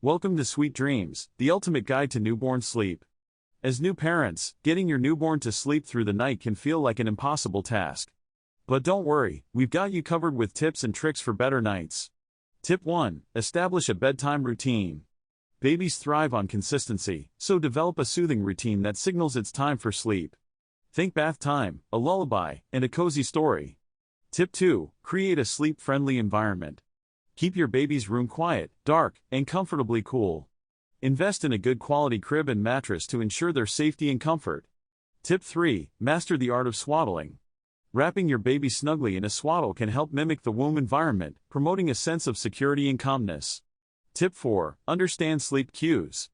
Welcome to Sweet Dreams, the ultimate guide to newborn sleep. As new parents, getting your newborn to sleep through the night can feel like an impossible task. But don't worry, we've got you covered with tips and tricks for better nights. Tip 1. Establish a bedtime routine. Babies thrive on consistency, so develop a soothing routine that signals it's time for sleep. Think bath time, a lullaby, and a cozy story. Tip 2. Create a sleep-friendly environment. Keep your baby's room quiet, dark, and comfortably cool. Invest in a good quality crib and mattress to ensure their safety and comfort. Tip 3. Master the art of swaddling. Wrapping your baby snugly in a swaddle can help mimic the womb environment, promoting a sense of security and calmness. Tip 4. Understand sleep cues.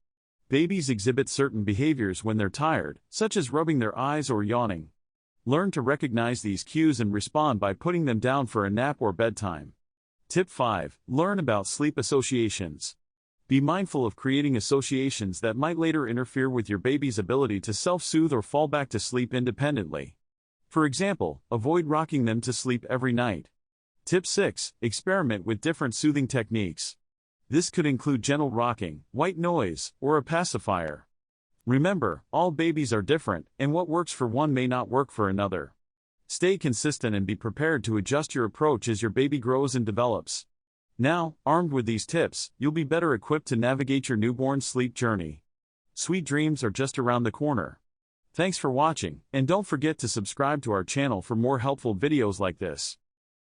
Babies exhibit certain behaviors when they're tired, such as rubbing their eyes or yawning. Learn to recognize these cues and respond by putting them down for a nap or bedtime. Tip 5. Learn about sleep associations. Be mindful of creating associations that might later interfere with your baby's ability to self-soothe or fall back to sleep independently. For example, avoid rocking them to sleep every night. Tip 6. Experiment with different soothing techniques. This could include gentle rocking, white noise, or a pacifier. Remember, all babies are different, and what works for one may not work for another. Stay consistent and be prepared to adjust your approach as your baby grows and develops. Now, armed with these tips, you'll be better equipped to navigate your newborn sleep journey. Sweet dreams are just around the corner. Thanks for watching, and don't forget to subscribe to our channel for more helpful videos like this.